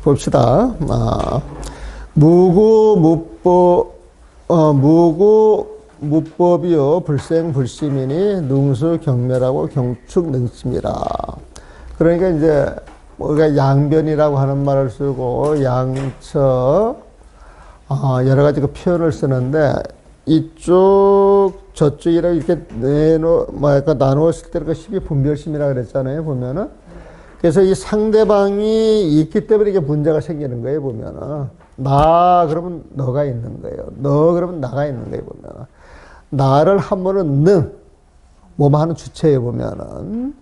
봅시다. 무구무법이요 불생불심이니 능수경멸하고 경축능심이라. 그러니까 이제 우리가 양변이라고 하는 말을 쓰고 양처 여러 가지 그 표현을 쓰는데, 이쪽 저쪽이라고 이렇게 나누었을 때 그 12분별심이라고 그랬잖아요, 보면은. 그래서 이 상대방이 있기 때문에 이게 문제가 생기는 거예요, 보면은. 나 그러면 너가 있는 거예요. 너 그러면 나가 있는 거예요, 보면은. 나를 하면은 능, 뭐하는 주체예요, 보면은.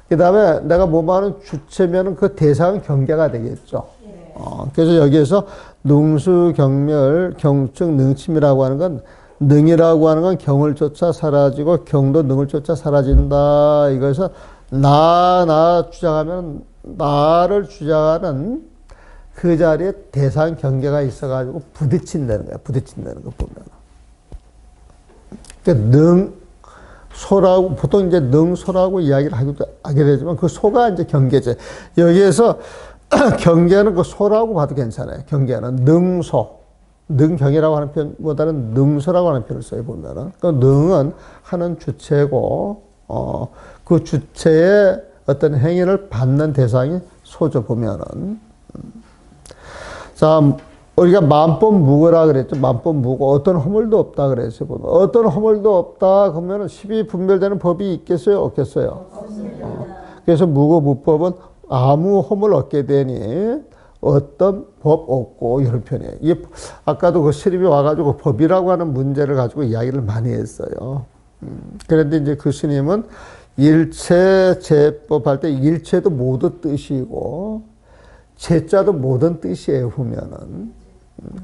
그 다음에 내가 뭐하는 주체면은 그 대상은 경계가 되겠죠. 그래서 여기에서 능수경멸, 경축, 능침이라고 하는 건, 능이라고 하는 건 경을 쫓아 사라지고 경도 능을 쫓아 사라진다. 이거에서 나 주장하면 나를 주장하는 그 자리에 대상 경계가 있어가지고 부딪힌다는 거야. 부딪힌다는 거 보면. 그러니까 소라고, 보통 이제 소라고 이야기를 하게 되지만 그 소가 이제 경계제. 여기에서 경계는 그 소라고 봐도 괜찮아요. 경계는 능경이라고 하는 표현보다는 능소라고 하는 표현을 써요, 보면은. 그 능은 하는 주체고, 그 주체의 어떤 행위를 받는 대상이 소죠, 보면은. 자, 우리가 만법무고라 그랬죠. 만법무고. 어떤 허물도 없다 그랬어요, 보면. 어떤 허물도 없다 그러면은 12분별되는 법이 있겠어요, 없겠어요? 그래서 무고무법은 아무 허물 얻게 되니 어떤 법 없고, 이런 표현이에요. 이게 아까도 그 스님이 와가지고 법이라고 하는 문제를 가지고 이야기를 많이 했어요. 그런데 이제 그 스님은 일체 제법 할 때 일체도 모두 뜻이고 제자도 모든 뜻이에요, 보면은.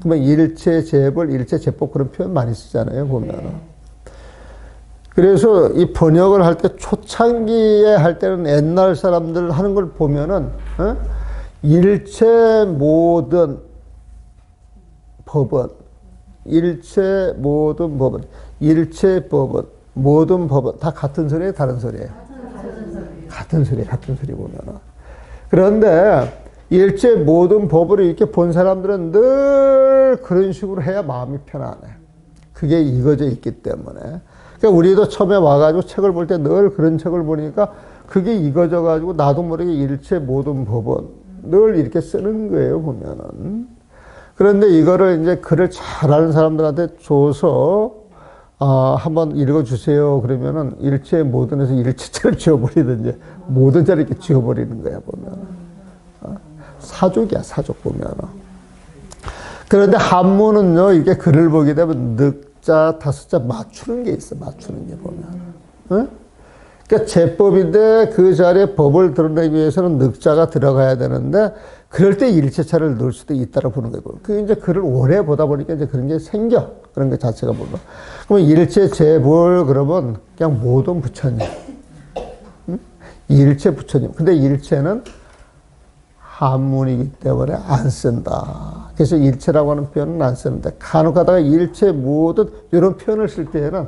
그러면 일체 제벌, 일체 제법 그런 표현 많이 쓰잖아요, 보면은. 그래서 이 번역을 할 때 초창기에 할 때는 옛날 사람들 하는 걸 보면은 일체 모든 법은, 일체 모든 법은, 일체 법은, 모든 법은 다 같은 소리예요, 다른 소리예요? 같은 소리 보면은. 그런데 일체 모든 법을 이렇게 본 사람들은 늘 그런 식으로 해야 마음이 편안해. 그게 익어져 있기 때문에. 그러니까 우리도 처음에 와가지고 책을 볼 때 늘 그런 책을 보니까 그게 익어져가지고 나도 모르게 일체 모든 법은 늘 이렇게 쓰는 거예요, 보면은. 그런데 이거를 이제 글을 잘하는 사람들한테 줘서, 한번 읽어주세요. 그러면은 일체 모든에서 일체처럼 지워버리든지, 모든 자를 이렇게 지워버리는 거야, 보면은. 사족이야, 사족 보면은. 그런데 한문은요, 이게 글을 보게 되면 늑자, 다섯자 맞추는 게 있어, 맞추는 게 보면. 그러니까 제법인데 그 자리에 법을 드러내기 위해서는 늑자가 들어가야 되는데, 그럴 때 일체차를 넣을 수도 있다고 보는 거예요. 그 이제 글을 오래 보다 보니까 이제 그런 게 생겨. 그런 것 자체가 보면. 그러면 일체 제볼 그러면 그냥 모든 부처님. 일체 부처님. 근데 일체는 한문이기 때문에 안 쓴다. 그래서 일체라고 하는 표현은 안 쓰는데, 간혹 가다가 일체 모든 이런 표현을 쓸 때에는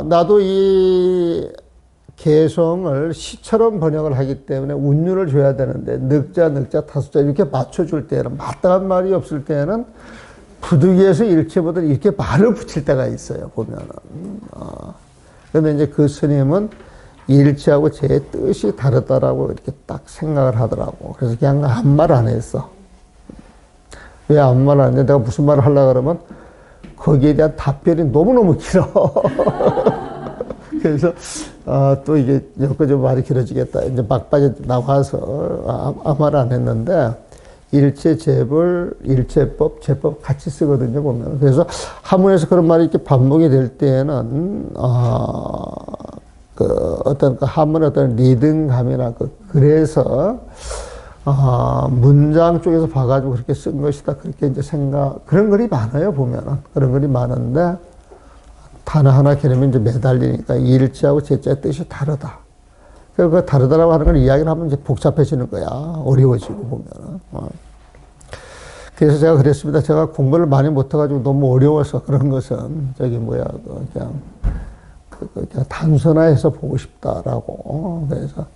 나도 이 개성을 시처럼 번역을 하기 때문에 운율을 줘야 되는데, 늑자, 다섯자 이렇게 맞춰줄 때는, 마땅한 말이 없을 때는 부득이해서 일체보다 이렇게 말을 붙일 때가 있어요, 보면은. 그런데 이제 그 스님은 일체하고 제 뜻이 다르다라고 이렇게 딱 생각을 하더라고. 그래서 그냥 아무 말 안 했어. 왜 아무 말 안 했냐? 내가 무슨 말을 하려고 그러면 거기에 대한 답변이 너무너무 길어. 그래서, 또 이게, 여기까지 말이 길어지겠다. 이제 막바지 나와서 아무 말 안 했는데, 일체 제벌, 일체법, 제법 같이 쓰거든요, 보면. 그래서 한문에서 그런 말이 이렇게 반복이 될 때에는, 어떤 그 한문의 어떤 리듬감이나 그래서, 문장 쪽에서 봐가지고 그렇게 쓴 것이다. 그렇게 이제 그런 글이 많아요, 보면은. 그런 글이 많은데, 단어 하나 개념이 이제 매달리니까 일자하고 제자의 뜻이 다르다. 그 다르다라고 하는 걸 이야기를 하면 이제 복잡해지는 거야. 어려워지고 보면은. 그래서 제가 그랬습니다. 제가 공부를 많이 못해가지고 너무 어려워서 그런 것은 그냥 단순화해서 보고 싶다라고. 그래서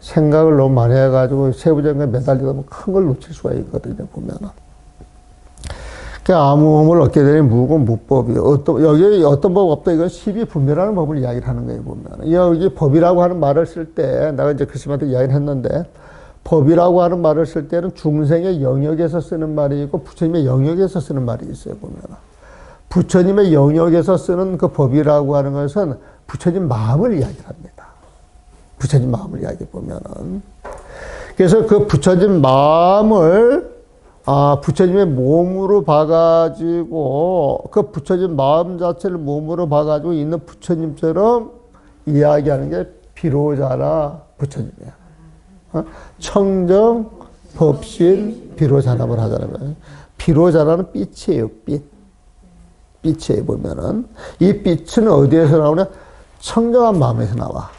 생각을 너무 많이 해가지고 세부적인 거에 매달리다 보면 큰 걸 놓칠 수가 있거든요, 보면은. 그 아무음을 얻게 되니 무고 무법이 여기 어떤 법 없다. 이건 십이분별하는 법을 이야기를 하는 거예요, 보면. 여기 법이라고 하는 말을 쓸 때, 내가 이제 교수님한테 이야기를 했는데, 법이라고 하는 말을 쓸 때는 중생의 영역에서 쓰는 말이 있고, 부처님의 영역에서 쓰는 말이 있어요, 보면. 부처님의 영역에서 쓰는 그 법이라고 하는 것은 부처님 마음을 이야기를 합니다. 부처님 마음을 이야기해 보면은. 그래서 그 부처님 마음을 부처님의 몸으로 봐가지고, 그 부처님 마음 자체를 몸으로 봐가지고 있는 부처님처럼 이야기하는 게 비로자나 부처님이야. 청정, 법신, 비로자납을 하잖아요. 비로자나는 빛이에요, 빛. 빛이에요, 보면은. 이 빛은 어디에서 나오냐? 청정한 마음에서 나와.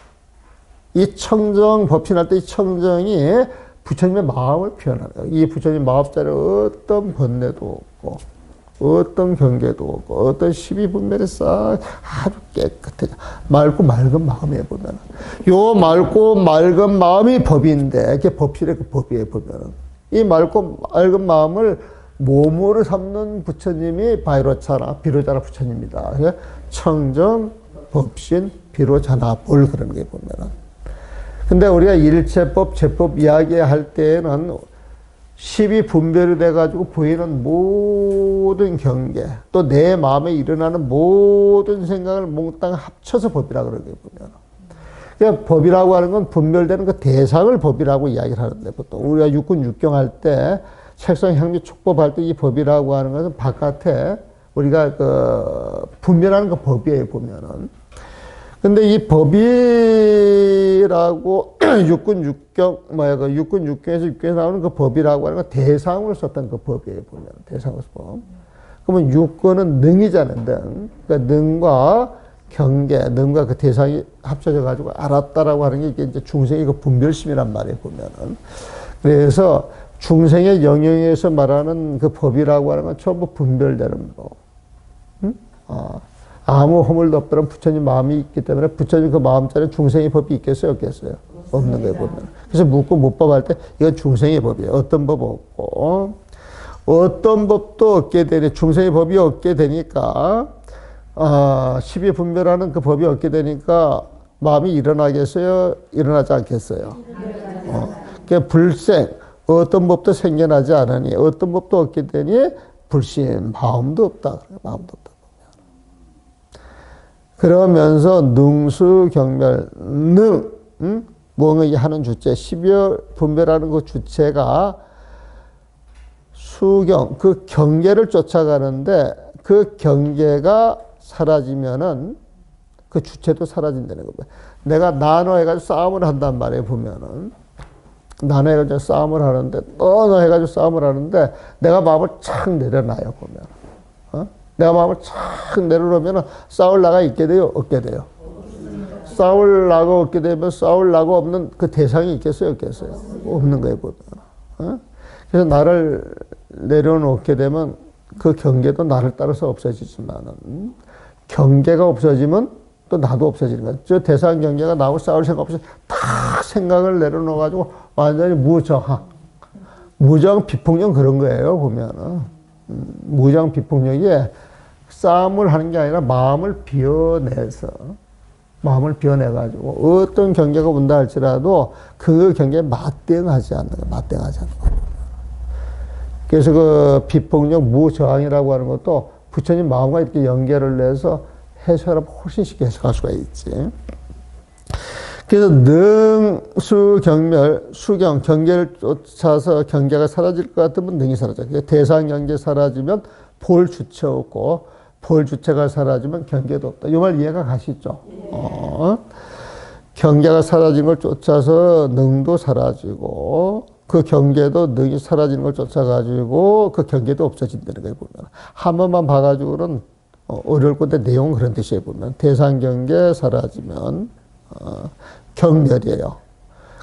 이 청정, 법신할 때 이 청정이 부처님의 마음을 표현하는 거예요. 이 부처님 마음자리에 어떤 번뇌도 없고, 어떤 경계도 없고, 어떤 십이분별이 싹 아주 깨끗해. 맑고 맑은 마음에 보면. 요 맑고 맑은 마음이 법인데, 이게 법실의 그 법이에요, 보면. 이 맑고 맑은 마음을 몸으로 삼는 부처님이 비로자나 부처님이다. 청정, 법신, 비로자나 볼 그런 게 보면. 근데 우리가 일체법, 제법 이야기할 때에는 십이 분별이 돼가지고 보이는 모든 경계, 또 내 마음에 일어나는 모든 생각을 몽땅 합쳐서 법이라 그러게 보면. 그러니까 법이라고 하는 건 분별되는 그 대상을 법이라고 이야기를 하는데, 보통 우리가 육군 육경 할 때, 색성, 향미, 촉법 할 때 이 법이라고 하는 것은 바깥에 우리가 그 분별하는 그 법이에요, 보면은. 근데 이 법이라고 육군 육경 그 육군 육경에서 나오는 그 법이라고 하는 건 대상으로 썼던 그 법이에요, 보면. 대상으로 법. 그러면 육군은 능이잖아요, 능. 그러니까 능과 경계, 능과 그 대상이 합쳐져 가지고 알았다라고 하는 게 이게 이제 중생의 그 분별심이란 말이에요, 보면은. 그래서 중생의 영역에서 말하는 그 법이라고 하는 건 전부 분별되는 법. 응? 아무 허물도 없더란 부처님 마음이 있기 때문에 부처님 그 마음자리에 중생의 법이 있겠어요, 없겠어요? 없는 거예요, 보면. 그래서 묻고 못법 할 때 이건 중생의 법이에요. 어떤 법 없고, 어떤 법도 없게 되니, 중생의 법이 없게 되니까, 십이분별하는 그 법이 없게 되니까 마음이 일어나겠어요? 일어나지 않겠어요? 그러니까 불생, 어떤 법도 생겨나지 않으니, 어떤 법도 없게 되니, 불신, 마음도 없다. 마음도 없다. 그러면서 능수경멸, 무언가 하는 주체, 십여 분별하는 그 주체가 수경, 그 경계를 쫓아가는데 그 경계가 사라지면은 그 주체도 사라진다는 거예요. 내가 나눠해가지고 싸움을 한단 말이에요, 보면은. 나눠해가지고 싸움을 하는데, 해가지고 싸움을 하는데 내가 마음을 착 내려놔요, 보면. 내가 마음을 착 내려놓으면 싸울 나가 있게 돼요? 없게 돼요? 싸울 나가 없게 되면 싸울 나가 없는 그 대상이 있겠어요? 없겠어요? 없는 거예요, 보면. 그래서 나를 내려놓게 되면 그 경계도 나를 따라서 없어지지만은 경계가 없어지면 또 나도 없어지는 거예요. 저 대상 경계가 나하고 싸울 생각 없이 딱 생각을 내려놓아가지고 완전히 무정 비폭력 그런 거예요, 보면은. 무정 비폭력이 싸움을 하는 게 아니라 마음을 비워내가지고 어떤 경계가 온다 할지라도 그 경계에 맞대응하지 않는 거예요. 그래서 그 비폭력 무저항이라고 하는 것도 부처님 마음과 이렇게 연결을 해서 해석하면 훨씬 쉽게 해석할 수가 있지. 그래서 능수경멸, 수경, 경계를 쫓아서 경계가 사라질 것 같으면 능이 사라져요. 대상 경계 사라지면 볼 주체 없고, 볼 주체가 사라지면 경계도 없다. 이 말 이해가 가시죠? 경계가 사라진 걸 쫓아서 능도 사라지고, 그 경계도 능이 사라지는 걸 쫓아가지고, 그 경계도 없어진다는 거예요, 보면. 한 번만 봐가지고는 어려울 건데 내용은 그런 뜻이에요, 보면. 대상 경계 사라지면, 경멸이에요.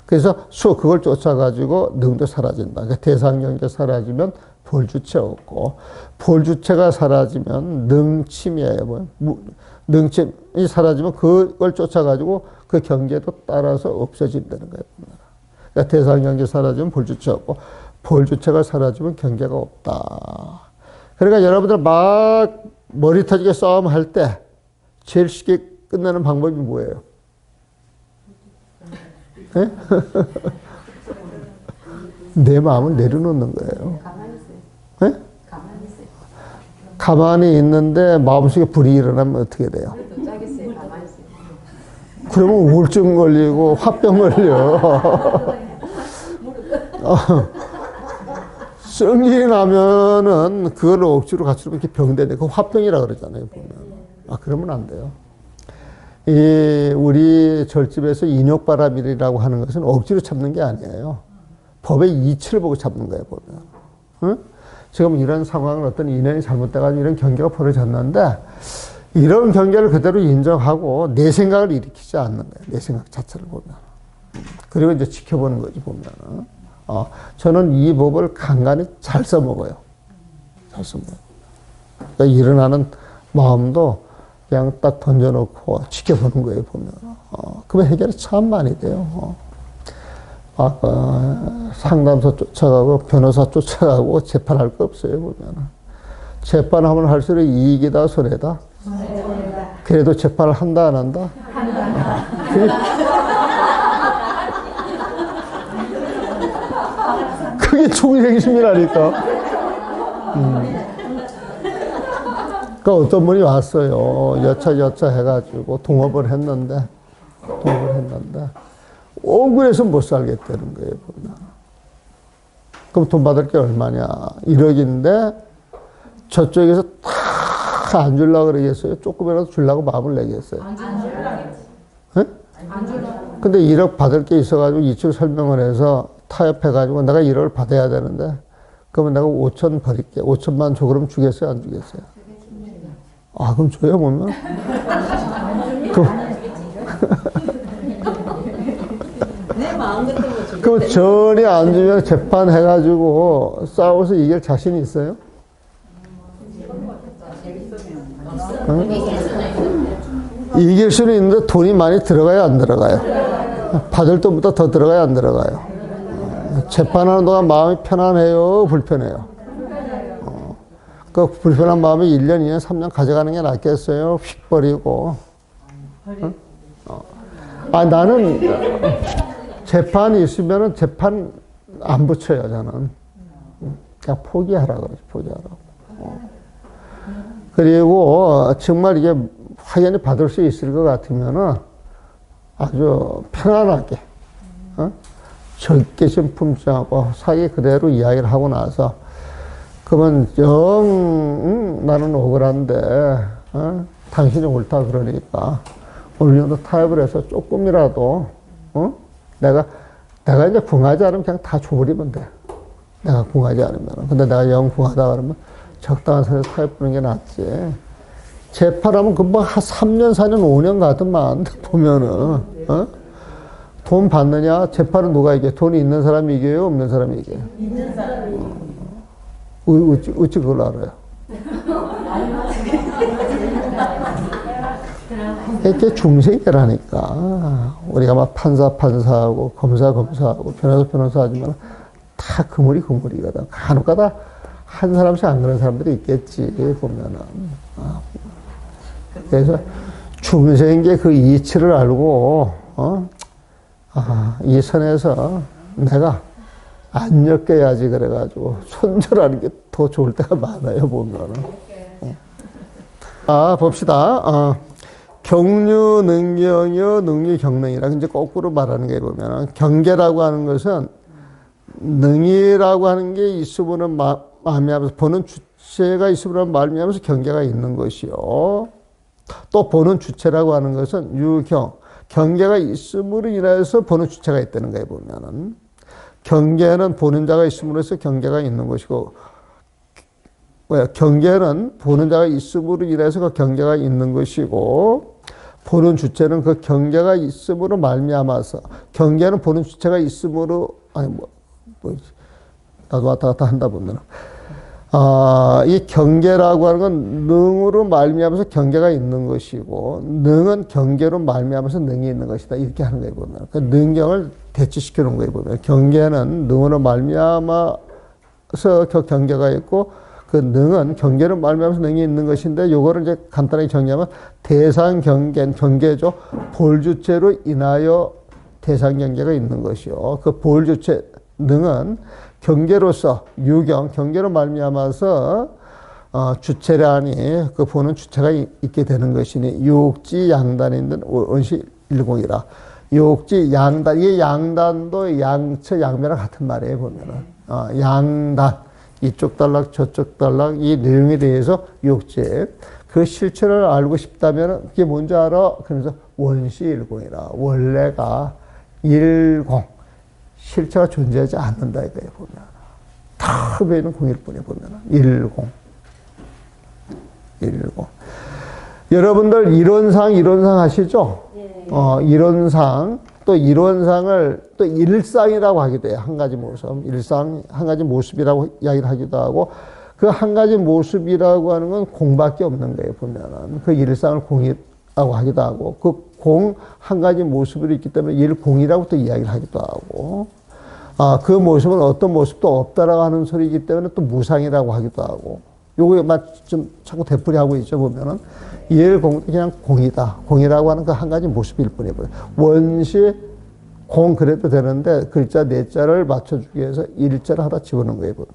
그래서 그걸 쫓아가지고 능도 사라진다. 그러니까 대상경계 사라지면 볼주체 없고, 볼주체가 사라지면 능침이에요. 능침이 사라지면 그걸 쫓아가지고 그 경계도 따라서 없어진다는 거예요. 그러니까 대상 경계 사라지면 볼 주체 없고 볼 주체가 사라지면 경계가 없다. 그러니까 여러분들 막 머리 터지게 싸움할 때 제일 쉽게 끝내는 방법이 뭐예요? 네? 내 마음을 내려놓는 거예요. 네? 가만히 있는데 마음속에 불이 일어나면 어떻게 돼요? 그러면 우울증 걸리고 화병 걸려. 성질이 나면은 그걸 억지로 갖추면 이렇게 병되네. 그 화병이라 그러잖아요, 보면. 그러면 안 돼요. 우리 절집에서 인욕바람이라고 하는 것은 억지로 참는 게 아니에요. 법의 이치를 보고 참는 거예요, 보면. 응? 지금 이런 상황은 어떤 인연이 잘못돼가지고 이런 경계가 벌어졌는데, 이런 경계를 그대로 인정하고 내 생각을 일으키지 않는 거예요. 내 생각 자체를 보면. 그리고 이제 지켜보는 거지, 보면. 저는 이 법을 간간히 잘 써먹어요. 잘 써먹어요. 그러니까 일어나는 마음도 그냥 딱 던져놓고 지켜보는 거예요, 보면. 그러면 해결이 참 많이 돼요. 상담소 쫓아가고 변호사 쫓아가고 재판할 거 없어요, 보면. 재판하면 할수록 이익이다, 손해다? 그래도 재판을 한다, 안 한다? 그게 총생심이라니까. 그러니까 어떤 분이 왔어요. 여차 해가지고 동업을 했는데 억울해서 못 살겠다는 거예요, 보면. 그럼 돈 받을 게 얼마냐? 1억인데 저쪽에서 다 안 주려고 그러겠어요? 조금이라도 주려고 마음을 내겠어요? 안 주려고. 안 주려고. 근데 1억 받을 게 있어가지고 이치로 설명을 해서 타협해가지고 내가 1억을 받아야 되는데 그러면 내가 5천 버릴게. 5천만 줘. 그러면 주겠어요? 안 주겠어요? 그럼 줘요, 보면? 그럼 전혀 안 주면 재판해가지고 싸워서 이길 자신이 있어요? 응? 이길 수는 있는데 돈이 많이 들어가요, 안 들어가요? 받을 돈보다 더 들어가요, 안 들어가요? 재판하는 동안 마음이 편안해요, 불편해요? 그 불편한 마음이 1년, 2년, 3년 가져가는 게 낫겠어요? 휙 버리고. 응? 나는 재판이 있으면은 재판 안 붙여요, 저는. 그냥 포기하라고 그러지, 포기하라고. 그리고 정말 이게 확연히 받을 수 있을 것 같으면은 아주 편안하게, 적개심 품지 않고 사기 그대로 이야기를 하고 나서 그러면 나는 억울한데, 당신이 옳다 그러니까 어느 정도 타협을 해서 조금이라도, 내가 이제 궁하지 않으면 그냥 다 줘버리면 돼. 내가 궁하지 않으면. 근데 내가 영 궁하다 그러면 적당한 선에서 타협 부는 게 낫지. 재판하면 금방 한 3년, 4년, 5년 가더만, 보면은, 돈 받느냐? 재판은 누가 이겨? 돈이 있는 사람이 이겨요? 없는 사람이 이겨요? 있는 사람이 어찌 그걸 알아요? 이렇게 중생이라니까. 우리가 막 판사하고, 검사하고, 변호사 하지만 다 그물이거든. 간혹가다 한 사람씩 안 그런 사람들이 있겠지, 보면은. 그래서 중생계 그 이치를 알고, 이 선에서 내가 안 엮여야지 그래가지고 손절하는 게 더 좋을 때가 많아요, 보면은. 봅시다. 경류 능경이요, 능류 경능이라 이제 거꾸로 말하는 게 보면은 경계라고 하는 것은 능이라고 하는 게 있으므로 말미암아서 보는 주체가 있으므로 말미암아서 경계가 있는 것이요. 또 보는 주체라고 하는 것은 유경, 경계가 있음으로 인해서 보는 주체가 있다는 거예요, 보면은. 경계는 보는 자가 있음으로써 경계가 있는 것이고, 경계는 보는 자가 있음으로 인해서 그 경계가 있는 것이고, 보는 주체는 그 경계가 있음으로 말미암아서, 경계는 보는 주체가 있음으로, 나도 왔다 갔다 한다 보면. 이 경계라고 하는 건 능으로 말미암아서 경계가 있는 것이고, 능은 경계로 말미암아서 능이 있는 것이다. 이렇게 하는 거예요, 보면. 그 능경을 대치시켜 놓은 거예요. 보면 경계는 능으로 말미암아서 경계가 있고 그 능은 경계로 말미암아서 능이 있는 것인데 요거를 이제 간단하게 정리하면 대상 경계죠. 볼주체로 인하여 대상 경계가 있는 것이요. 그 볼주체 능은 경계로서 유경 경계로 말미암아서 주체란이 그 보는 주체가 있게 되는 것이니 육지 양단인 원시 일공이라. 육지 양단, 이 양단도 양처 양면과 같은 말이에요. 보면은 양단, 이쪽 단락 저쪽 단락 이 내용에 대해서 육지 그 실체를 알고 싶다면 그게 뭔지 알아? 그래서 원시 일공이라. 원래가 일공, 실체가 존재하지 않는다 이거예요. 보면 다 흡에 공일 뿐이에요. 보면 일공. 여러분들 이론상 아시죠? 네. 이론상 또 이론상을 또 일상이라고 하기도 해요. 한 가지 모습, 일상 한 가지 모습이라고 이야기를 하기도 하고 그 한 가지 모습이라고 하는 건 공밖에 없는 거예요. 보면은 그 일상을 공이라고 하기도 하고 그 공 한 가지 모습으로 있기 때문에 일공이라고 또 이야기를 하기도 하고 그 모습은 어떤 모습도 없다라고 하는 소리이기 때문에 또 무상이라고 하기도 하고 요거만 좀 자꾸 되풀이하고 있죠. 보면은 일공도 그냥 공이다. 공이라고 하는 그 한 가지 모습일 뿐이에요. 원시 공 그래도 되는데 글자 네 자를 맞춰주기 위해서 일자를 하나 집어넣은 거예요. 보면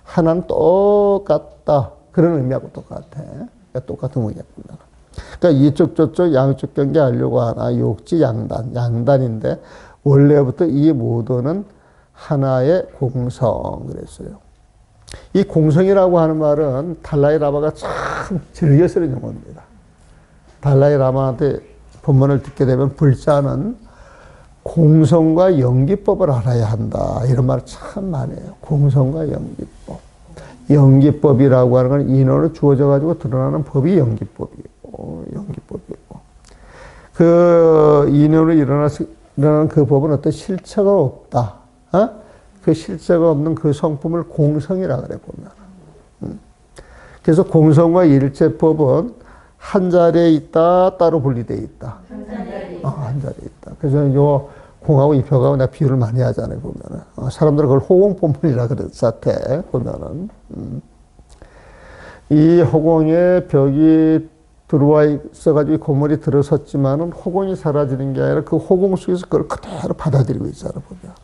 하나는 똑같다. 그런 의미하고 똑같아. 그러니까 똑같은 의미입니다. 그러니까 이쪽 저쪽 양쪽 경계하려고 하나 욕지 양단인데 원래부터 이 모두는 하나의 공성 그랬어요. 이 공성이라고 하는 말은 달라이 라마가 참 즐겨 쓰는 용어입니다. 달라이 라마한테 본문을 듣게 되면 불자는 공성과 연기법을 알아야 한다. 이런 말을 참 많이 해요. 공성과 연기법. 연기법이라고 하는 건 인원으로 주어져 가지고 드러나는 법이 연기법이고. 그 인원으로 일어나는 그 법은 어떤 실체가 없다. 그 실체가 없는 그 성품을 공성이라 그래 보면. 그래서 공성과 일체법은 한 자리에 있다, 따로 분리되어 있다. 한 자리에 있다. 그래서 요 공하고 이 벽하고 내가 비유를 많이 하잖아요, 보면은. 사람들은 그걸 호공법문이라 그랬었대, 보면은. 이 호공에 벽이 들어와 있어가지고 이 건물이 들어섰지만은 호공이 사라지는 게 아니라 그 호공 속에서 그걸 그대로 받아들이고 있잖아, 보면.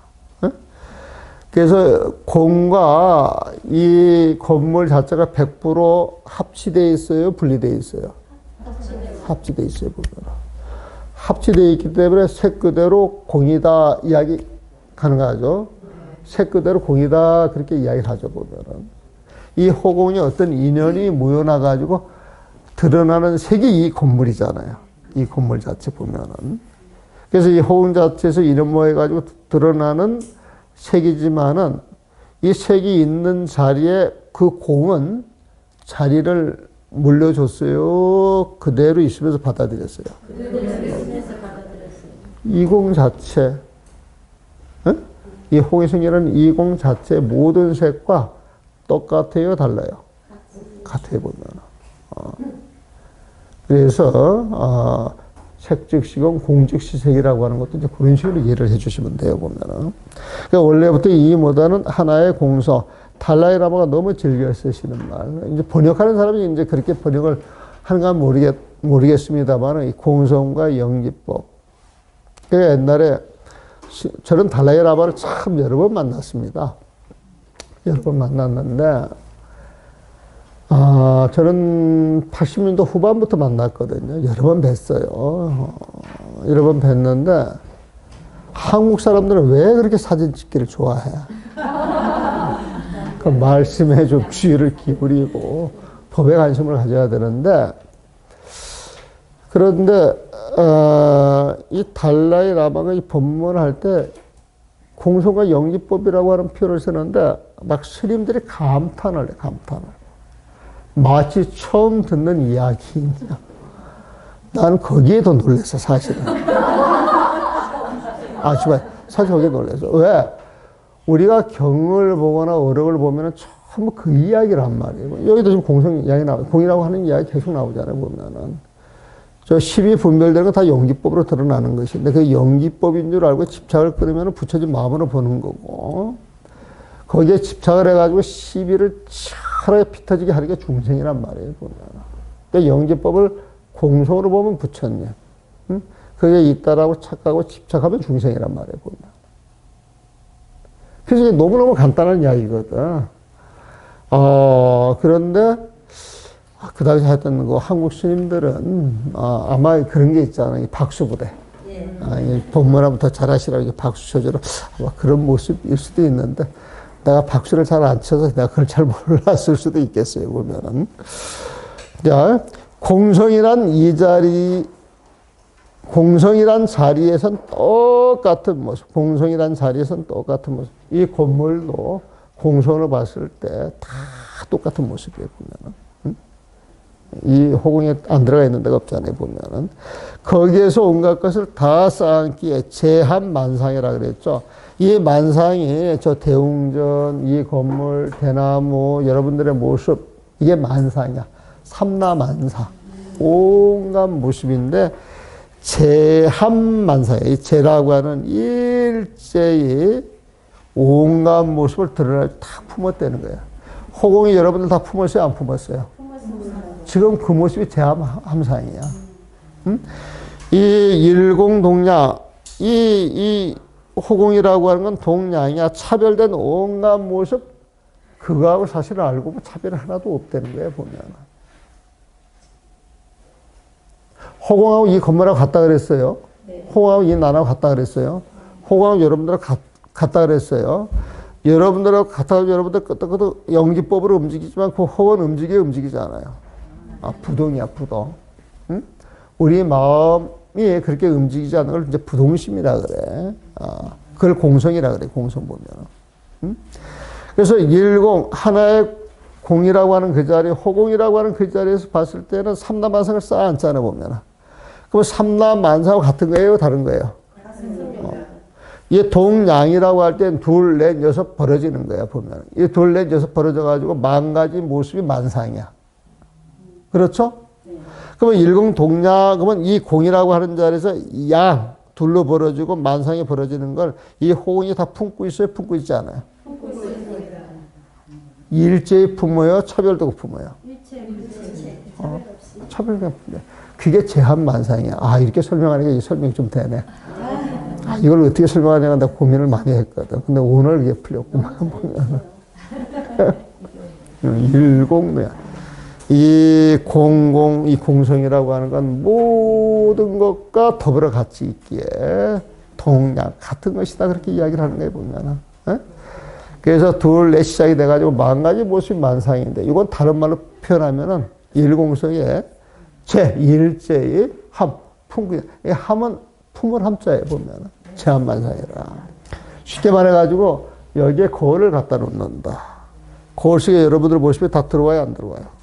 그래서 공과 이 건물 자체가 100% 합치되어 있어요? 분리되어 있어요? 합치되어 있어요. 보면. 합치되어 있기 때문에 색 그대로 공이다 이야기 가능하죠. 색 그대로 공이다 그렇게 이야기를 하죠. 보면은. 이 호공이 어떤 인연이 모여나 가지고 드러나는 색이 이 건물이잖아요. 이 건물 자체 보면은. 그래서 이 호공 자체에서 인연 모여 가지고 드러나는 색이지만은 이 색이 있는 자리에 그 공은 자리를 물려줬어요. 그대로 있으면서 받아들였어요. 이 공 자체, 이 호공이 생기는 이 공 자체 모든 색과 똑같아요, 달라요? 같아요, 보면. 그래서 색즉시공, 공즉시색이라고 하는 것도 이제 그런 식으로 이해를 해주시면 돼요, 보면은. 그러니까 원래부터 이보다는 하나의 공성, 달라이 라마가 너무 즐겨 쓰시는 말. 이제 번역하는 사람이 이제 그렇게 번역을 하는가 모르겠습니다만, 이 공성과 연기법. 그러니까 옛날에 저는 달라이 라마를 참 여러 번 만났습니다. 여러 번 만났는데, 저는 80년도 후반부터 만났거든요. 여러 번 뵀어요. 여러 번 뵀는데, 한국 사람들은 왜 그렇게 사진 찍기를 좋아해? 그 말씀에 좀 주의를 기울이고, 법에 관심을 가져야 되는데, 그런데, 이 달라이 라마가 이 법문을 할 때, 공성과 연기법이라고 하는 표현을 쓰는데, 막 스님들이 감탄을 해, 감탄을. 마치 처음 듣는 이야기이냐. 나는 거기에 더 놀랐어, 사실은. 정말, 사실 거기에 놀랐어. 왜? 우리가 경을 보거나 어록을 보면 전부 그 이야기를 한 말이에요. 여기도 지금 공성 이야기 공이라고 하는 이야기 계속 나오잖아요, 보면은. 저 10이 분별되는 건 다 연기법으로 드러나는 것인데 그 연기법인 줄 알고 집착을 끊으면 부처진 마음으로 보는 거고 거기에 집착을 해가지고 12를 차라리 피 터지게 하는 게 중생이란 말이에요. 보면. 그러니까 연기법을 공성으로 보면 부처님. 응? 그게 있다라고 착각하고 집착하면 중생이란 말이에요. 보면. 그래서 너무너무 간단한 이야기거든. 그런데 그 당시 했던 그 한국 스님들은 아마 그런 게 있잖아요. 이 박수부대. 이 본문화부터 잘하시라고 박수 쳐주라. 아마 그런 모습일 수도 있는데 내가 박수를 잘 안 쳐서 내가 그걸 잘 몰랐을 수도 있겠어요. 보면은. 자, 공성이란 자리에선 똑같은 모습. 공성이란 자리에선 똑같은 모습. 이 건물도 공성으로 봤을 때 다 똑같은 모습이에요. 보면은. 이 호공에 안 들어가 있는 데가 없잖아요. 보면은. 거기에서 온갖 것을 다 쌓았기에 제한만상이라 그랬죠. 이 만상이 저 대웅전, 이 건물, 대나무, 여러분들의 모습, 이게 만상이야. 삼라만사. 온갖 모습인데, 제한만상이에요. 이 제라고 하는 일제히 온갖 모습을 드러날 다 품었다는 거예요. 호공이 여러분들 다 품었어요? 안 품었어요? 지금 그 모습이 제함상이야. 이 일공동량, 이 호공이라고 하는 건 동량이야. 차별된 온갖 모습, 그거하고 사실을 알고 뭐 차별이 하나도 없다는 거예요, 보면. 호공하고 이 건물하고 같다 그랬어요. 호공하고 이 나라하고 같다 그랬어요. 호공하고 여러분들하고 같다 그랬어요. 여러분들하고 같아서 여러분들 끄떡끄떡 연기법으로 움직이지만 그 호공은 움직이지 않아요. 부동이야, 부동. 응? 우리 마음이 그렇게 움직이지 않는 걸 이제 부동심이라 그래. 그걸 공성이라 그래, 공성 보면. 응? 그래서 일공, 하나의 공이라고 하는 그 자리, 호공이라고 하는 그 자리에서 봤을 때는 삼라만상을 쌓아앉잖아, 보면. 그럼 삼라만상하고 같은 거예요, 다른 거예요? 이 동량이라고 할 땐 둘, 넷, 여섯 벌어지는 거야, 보면. 이 둘, 넷, 여섯 벌어져가지고 만 가지 모습이 만상이야. 그렇죠? 그러면 일공동량, 그러면 이 공이라고 하는 자리에서 양, 둘로 벌어지고 만상이 벌어지는 걸 이 호공이 다 품고 있어요? 품고 있지 않아요? 품고 있습니다. 일제히 품어요? 차별도 품어요? 일체. 차별도 품어요. 그게 제한만상이야. 이렇게 설명하니까 이 설명이 좀 되네. 이걸 어떻게 설명하냐고 내가 고민을 많이 했거든. 근데 오늘 이게 풀렸구만, 보면. 일공도야. 이 공공, 이 공성이라고 하는 건 모든 것과 더불어 같이 있기에 동량, 같은 것이다. 그렇게 이야기를 하는 거예요, 보면. 그래서 둘, 넷 시작이 돼가지고 만 가지 모습이 만상인데, 이건 다른 말로 표현하면은 일공성의 일제의 함, 품구. 이 함은 품을 함자에 보면 제한만상이라. 쉽게 말해가지고 여기에 거울을 갖다 놓는다. 거울 속에 여러분들 모습이 다 들어와요, 안 들어와요?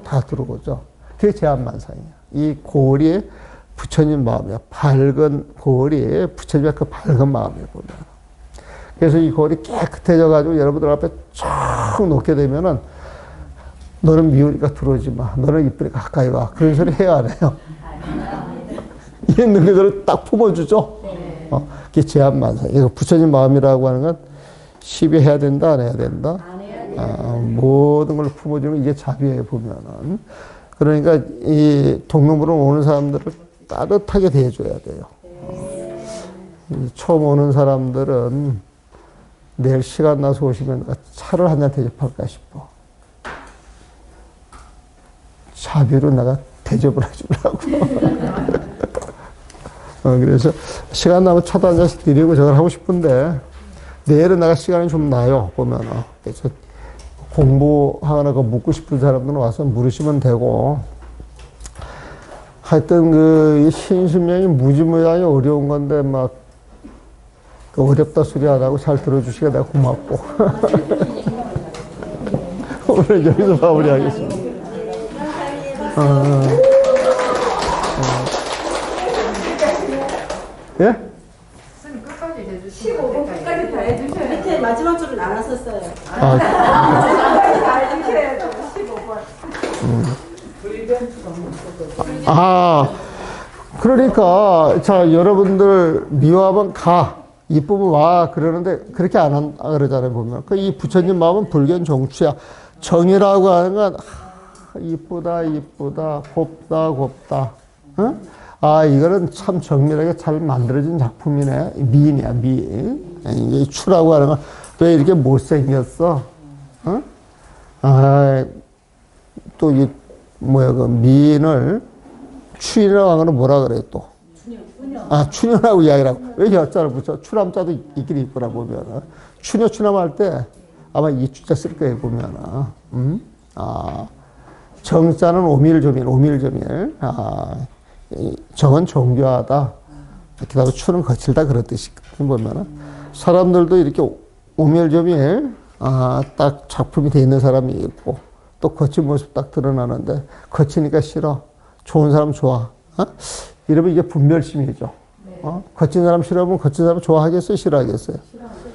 다 들어오죠. 그게 제한만상이야. 이 거울이 부처님 마음이야. 밝은 거울이 부처님의 그 밝은 마음이에요, 보면. 그래서 이 거울이 깨끗해져가지고 여러분들 앞에 쫙 놓게 되면은 너는 미우니까 들어오지 마. 너는 이쁘니까 가까이 와. 그런 소리 해야 안 해요? 있는 그대로 딱 품어주죠? 그게 제한만상. 이거 부처님 마음이라고 하는 건 시비해야 된다, 안 해야 된다? 모든 걸 품어주는 이게 자비예요, 보면은. 그러니까 이 동명부로 오는 사람들을 따뜻하게 대해줘야 돼요. 처음 오는 사람들은 내일 시간 나서 오시면 차를 한 잔 대접할까 싶어. 자비로 내가 대접을 해주려고. 그래서 시간 나면 차도 한 잔씩 드리고 저걸 하고 싶은데 내일은 내가 시간이 좀 나요, 보면은. 그래서 공부하거나 묻고 싶은 사람들은 와서 물으시면 되고, 하여튼 그 신수명이 무지무지하게 어려운 건데 막 어렵다 소리 안 하고 잘 들어주시니까 내가 고맙고. 오늘 여기서 마무리하겠습니다. 예? 선생님 끝까지 해주시면 15분까지 다 해주셔야 돼요. 밑에 마지막 줄은 안 왔었어요. 끝까지 다 해주셔야 돼요. 15분. 그러니까, 자, 여러분들 미워하면 가, 이쁘면 와, 그러는데, 그렇게 안 그러잖아요, 보면. 이 부처님 마음은 불견 정취야. 정이라고 하는 건, 이쁘다, 이쁘다, 곱다, 곱다. 어? 아, 이거는 참 정밀하게 잘 만들어진 작품이네. 미인이야, 미인. 이게 추라고 하는 건, 왜 이렇게 못생겼어? 어? 아, 또, 그 미인을 추인이라고 하는 건 뭐라 그래, 또? 아, 추녀라고 이야기를 하고. 왜 여자를 붙여? 추남자도 있긴 있구나, 보면은. 추녀할 때 아마 이 추자 쓸 거예요, 보면은. 아, 정자는 오밀조밀. 아, 정은 정교하다. 그다음에 추는 거칠다, 그런 뜻이 보면은. 사람들도 이렇게 오밀조밀, 아, 딱 작품이 돼 있는 사람이 있고, 또 거친 모습 딱 드러나는데, 거치니까 싫어. 좋은 사람 좋아. 어? 이러면 이게 분별심이죠. 어? 거친 사람 싫어하면 거친 사람 좋아하겠어요? 싫어하겠어요?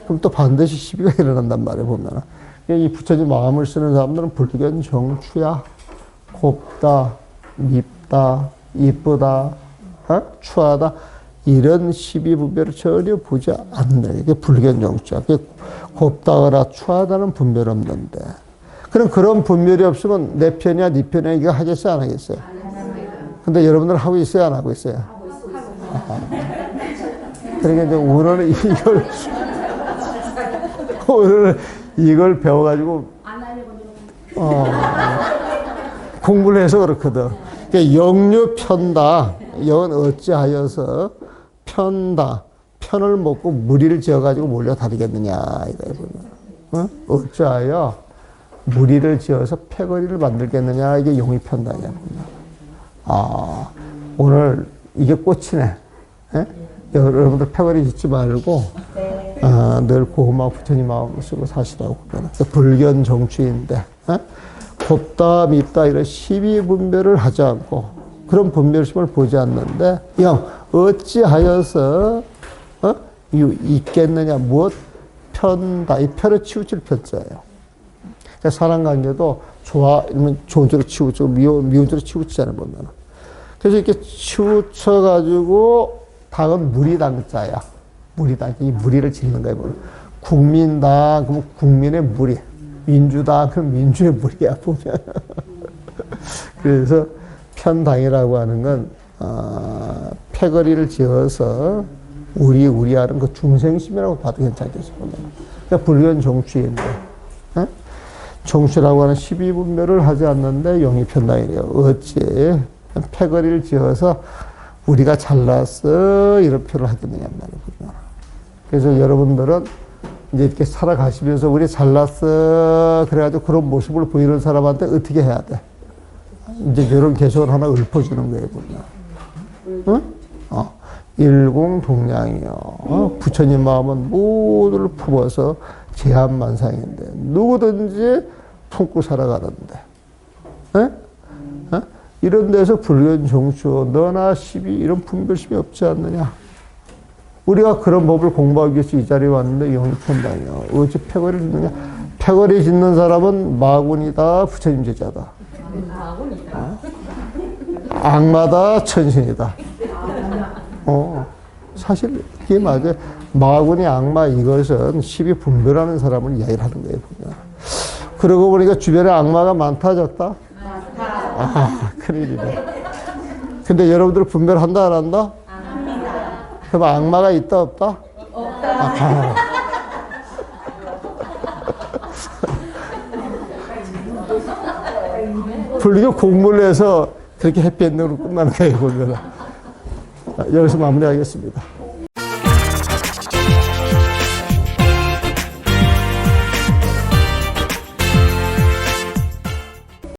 그럼 또 반드시 시비가 일어난단 말이에요, 보면. 이 부처님 마음을 쓰는 사람들은 불견 정추야. 곱다, 밉다, 이쁘다, 어? 추하다. 이런 시비분별을 전혀 보지 않는다. 이게 불견 정추야. 곱다거나 추하다는 분별 없는데. 그럼 그런 분별이 없으면 내 편이야, 네 편이야, 이거 하겠어요, 안 하겠어요? 근데 여러분들 하고 있어요, 안 하고 있어요? 그러니까 이제 오늘은 이걸 배워가지고, 공부를 해서 그렇거든. 그러니까 영유 편다. 영은 어찌하여서 편다. 편을 먹고 무리를 지어가지고 몰려 다니겠느냐, 이거예요, 보면. 어? 어찌하여 무리를 지어서 패거리를 만들겠느냐, 이게 용이 편다냐, 보면. 아, 오늘 이게 꽃이네. 예? 여러분들 패거리 짓지 말고, 아, 늘 고마운 부처님 마음을 쓰고 사시라고. 불견 정취인데, 예? 곱다, 밉다, 이런 시비 분별을 하지 않고, 그런 분별심을 보지 않는데, 어찌하여서, 있겠느냐, 무엇 편다, 이 편을 치우칠 편자예요. 그러니까 사람 관계도 이러면 좋은 쪽으로 치우치고, 미운 쪽으로 치우치잖아요, 보면. 그래서 이렇게 치우쳐가지고, 당은 무리당자야. 무리당. 이 무리를 짓는 거예요, 보면. 국민다, 그러면 국민의 무리. 민주다, 그럼 민주의 무리야, 보면. 그래서 편당이라고 하는 건, 패거리를 지어서 우리 하는 그 중생심이라고 봐도 괜찮겠어요, 보면. 그러니까 불견 정취인데. 예? 정취라고 하는 시비분별을 하지 않는데 용이 편당이래요. 어찌 패거리를 지어서 우리가 잘났어 이런 표현을 하겠느냐 말이에요. 그래서 여러분들은 이제 이렇게 살아가시면서 우리 잘났어 그래가지고 그런 모습을 보이는 사람한테 어떻게 해야 돼? 이제 이런 개성을 하나 읊어주는 거예요, 보면. 응? 일공동량이요. 부처님 마음은 모두를 품어서 제한만상인데 누구든지 품고 살아가는데, 에? 이런 데서 불견 정추, 너나 시비 이런 분별심이 없지 않느냐? 우리가 그런 법을 공부하기 위해서 이 자리에 왔는데 영입한다냐? 어찌 패거리를 짓느냐? 패거리 짓는 사람은 마군이다, 부처님 제자다. 악마다, 천신이다. 사실 이게 맞아요. 마군이 악마 이것은 시비 분별하는 사람을 이야기를 하는 거예요, 보면. 그러고 보니까 주변에 악마가 많다졌다? 아, 큰일이네. 근데 여러분들 분별한다, 안 한다? 그럼 악마가 있다, 없다? 없다. 불교 공부를 해서 그렇게 해피엔딩으로 끝나는 거예요, 보면. 여기서 마무리하겠습니다.